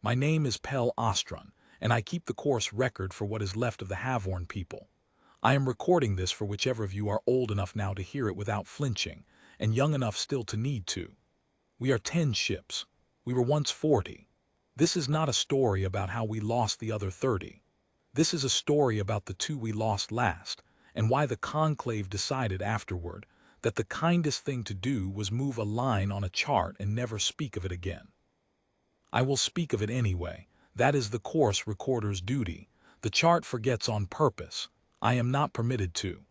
My name is Pell Ostron, and I keep the course record for what is left of the Havorn people. I am recording this for whichever of you are old enough now to hear it without flinching, and young enough still to need to. We are 10 ships. We were once 40. This is not a story about how we lost the other 30. This is a story about the 2 we lost last, and why the conclave decided afterward that the kindest thing to do was move a line on a chart and never speak of it again. I will speak of it anyway. That is the course recorder's duty. The chart forgets on purpose. I am not permitted to.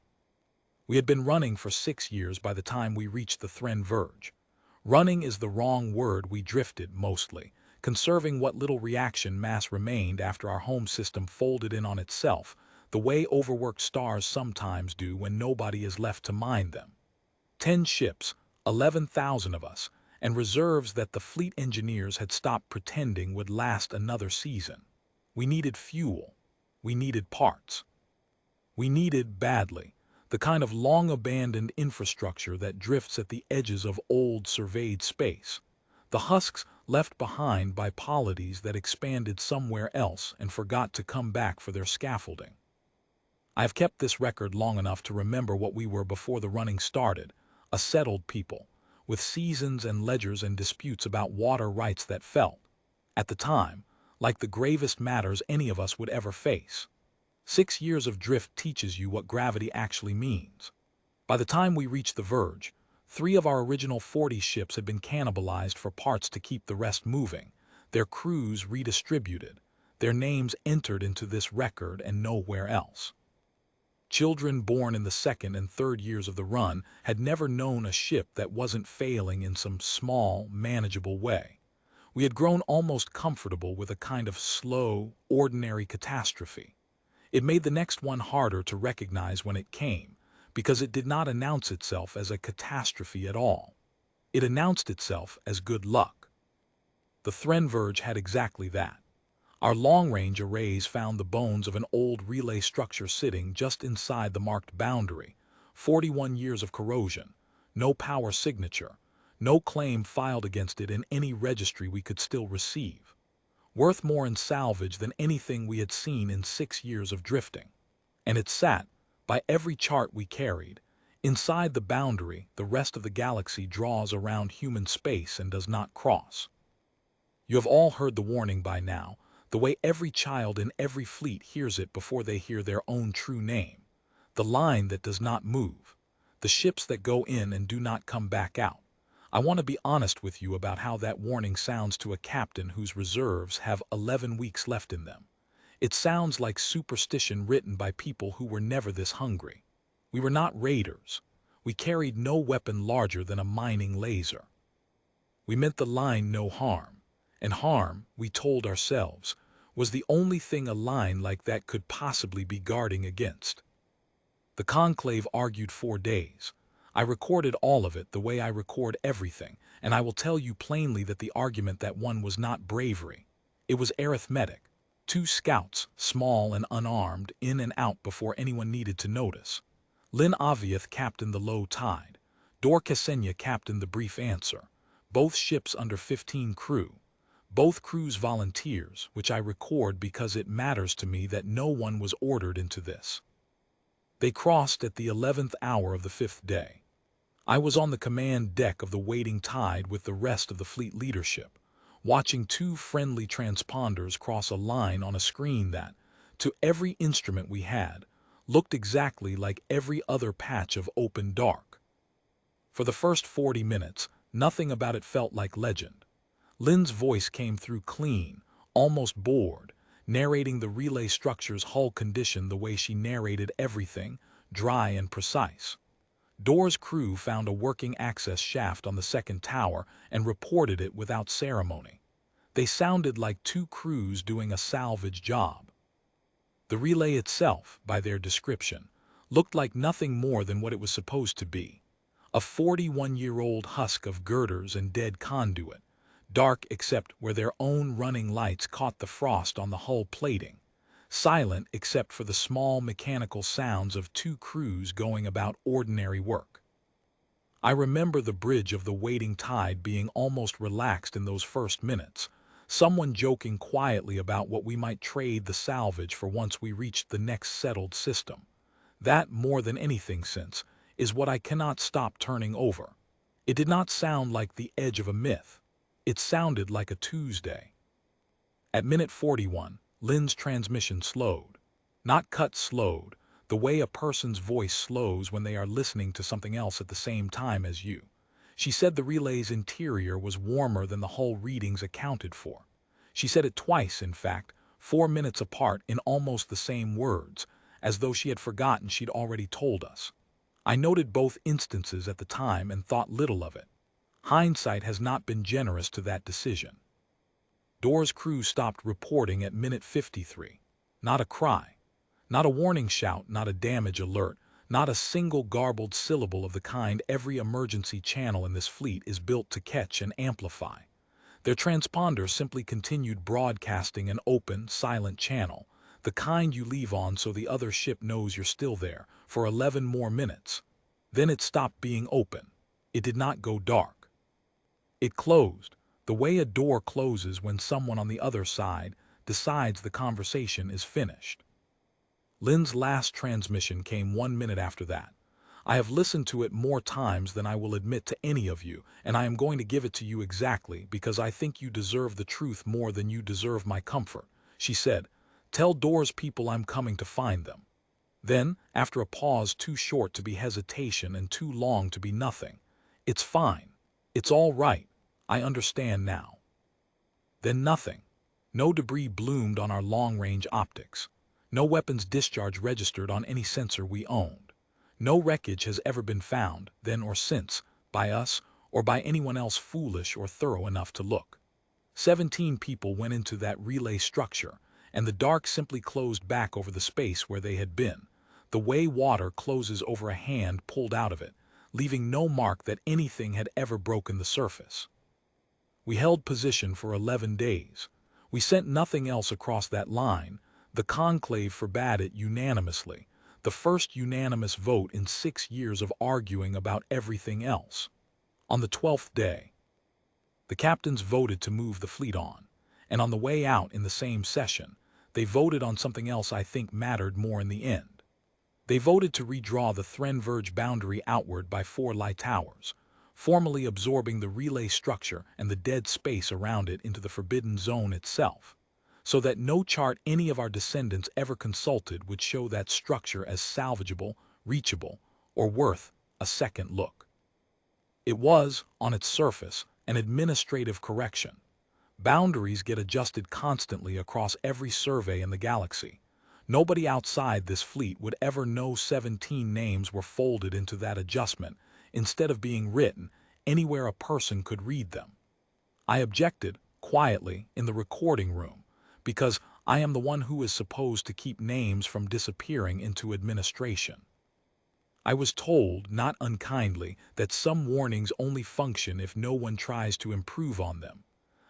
We had been running for 6 years by the time we reached the Thren Verge. Running is the wrong word. We drifted, mostly, conserving what little reaction mass remained after our home system folded in on itself, the way overworked stars sometimes do when nobody is left to mind them. 10 ships, 11,000 of us, and reserves that the fleet engineers had stopped pretending would last another season. We needed fuel. We needed parts. We needed, badly, the kind of long-abandoned infrastructure that drifts at the edges of old surveyed space, the husks left behind by polities that expanded somewhere else and forgot to come back for their scaffolding. I have kept this record long enough to remember what we were before the running started, a settled people, with seasons and ledgers and disputes about water rights that felt, at the time, like the gravest matters any of us would ever face. 6 years of drift teaches you what gravity actually means. By the time we reached the verge, 3 of our original 40 ships had been cannibalized for parts to keep the rest moving, their crews redistributed, their names entered into this record and nowhere else. Children born in the 2nd and 3rd years of the run had never known a ship that wasn't failing in some small, manageable way. We had grown almost comfortable with a kind of slow, ordinary catastrophe. It made the next one harder to recognize when it came, because it did not announce itself as a catastrophe at all. It announced itself as good luck. The Thren Verge had exactly that. Our long-range arrays found the bones of an old relay structure sitting just inside the marked boundary, 41 years of corrosion, no power signature, no claim filed against it in any registry we could still receive. Worth more in salvage than anything we had seen in 6 years of drifting. And it sat, by every chart we carried, inside the boundary the rest of the galaxy draws around human space and does not cross. You have all heard the warning by now, the way every child in every fleet hears it before they hear their own true name. The line that does not move. The ships that go in and do not come back out. I want to be honest with you about how that warning sounds to a captain whose reserves have 11 weeks left in them. It sounds like superstition written by people who were never this hungry. We were not raiders. We carried no weapon larger than a mining laser. We meant the line no harm. And harm, we told ourselves, was the only thing a line like that could possibly be guarding against. The conclave argued 4 days. I recorded all of it the way I record everything, and I will tell you plainly that the argument that won was not bravery. It was arithmetic. 2 scouts, small and unarmed, in and out before anyone needed to notice. Lin Aviath captained the low tide. Dor Ksenia captained the brief answer. Both ships under 15 crew. Both crews volunteers, which I record because it matters to me that no one was ordered into this. They crossed at the 11th hour of the 5th day. I was on the command deck of the waiting tide with the rest of the fleet leadership, watching 2 friendly transponders cross a line on a screen that, to every instrument we had, looked exactly like every other patch of open dark. For the first 40 minutes, nothing about it felt like legend. Lynn's voice came through clean, almost bored, narrating the relay structure's hull condition the way she narrated everything, dry and precise. Dor's crew found a working access shaft on the 2nd tower and reported it without ceremony. They sounded like 2 crews doing a salvage job. The relay itself, by their description, looked like nothing more than what it was supposed to be. A 41-year-old husk of girders and dead conduit, dark except where their own running lights caught the frost on the hull plating, silent except for the small mechanical sounds of 2 crews going about ordinary work. I remember the bridge of the waiting tide being almost relaxed in those first minutes, Someone joking quietly about what we might trade the salvage for once we reached the next settled system. That, more than anything since, is what I cannot stop turning over. It did not sound like the edge of a myth. It sounded like a Tuesday. At minute 41, Lynn's transmission slowed. Not cut slowed, the way a person's voice slows when they are listening to something else at the same time as you. She said the relay's interior was warmer than the hull readings accounted for. She said it twice, in fact, 4 minutes apart in almost the same words, as though she had forgotten she'd already told us. I noted both instances at the time and thought little of it. Hindsight has not been generous to that decision. Doors crew stopped reporting at minute 53. Not a cry. Not a warning shout, not a damage alert, not a single garbled syllable of the kind every emergency channel in this fleet is built to catch and amplify. Their transponder simply continued broadcasting an open, silent channel, the kind you leave on so the other ship knows you're still there, for 11 more minutes. Then it stopped being open. It did not go dark. It closed, the way a door closes when someone on the other side decides the conversation is finished. Lynn's last transmission came 1 minute after that. I have listened to it more times than I will admit to any of you, and I am going to give it to you exactly because I think you deserve the truth more than you deserve my comfort. She said, "Tell Doors people I'm coming to find them." Then, after a pause too short to be hesitation and too long to be nothing, "It's fine. It's all right. I understand now." Then nothing. No debris bloomed on our long-range optics. No weapons discharge registered on any sensor we owned. No wreckage has ever been found, then or since, by us or by anyone else foolish or thorough enough to look. 17 people went into that relay structure, and the dark simply closed back over the space where they had been, the way water closes over a hand pulled out of it, leaving no mark that anything had ever broken the surface. We held position for 11 days. We sent nothing else across that line. The conclave forbade it unanimously, the first unanimous vote in 6 years of arguing about everything else. On the 12th day, the captains voted to move the fleet on, and on the way out in the same session, they voted on something else I think mattered more in the end. They voted to redraw the Threnverge boundary outward by 4 light towers, formally absorbing the relay structure and the dead space around it into the forbidden zone itself, so that no chart any of our descendants ever consulted would show that structure as salvageable, reachable, or worth a second look. It was, on its surface, an administrative correction. Boundaries get adjusted constantly across every survey in the galaxy. Nobody outside this fleet would ever know 17 names were folded into that adjustment instead of being written anywhere a person could read them. I objected, quietly, in the recording room, because I am the one who is supposed to keep names from disappearing into administration. I was told, not unkindly, that some warnings only function if no one tries to improve on them.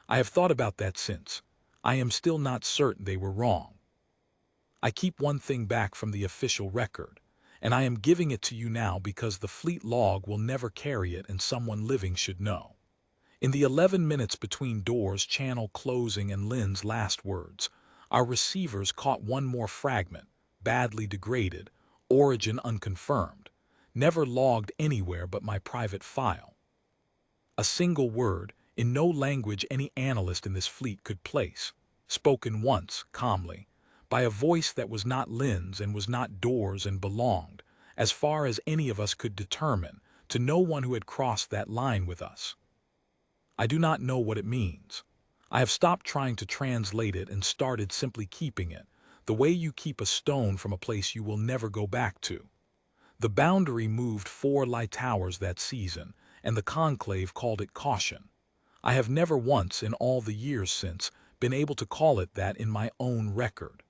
I have thought about that since. I am still not certain they were wrong. I keep one thing back from the official record, and I am giving it to you now because the fleet log will never carry it and someone living should know. In the 11 minutes between Doors' channel closing and Lynn's last words, our receivers caught one more fragment, badly degraded, origin unconfirmed, never logged anywhere but my private file. A single word, in no language any analyst in this fleet could place, spoken once, calmly, by a voice that was not Lynn's and was not Doors' and belonged, as far as any of us could determine, to no one who had crossed that line with us. I do not know what it means. I have stopped trying to translate it and started simply keeping it, the way you keep a stone from a place you will never go back to. The boundary moved 4 light towers that season, and the conclave called it caution. I have never once in all the years since been able to call it that in my own record.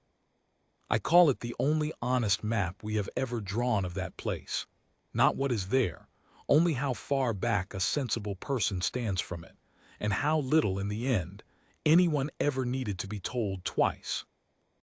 I call it the only honest map we have ever drawn of that place. Not what is there, only how far back a sensible person stands from it, and how little in the end anyone ever needed to be told twice.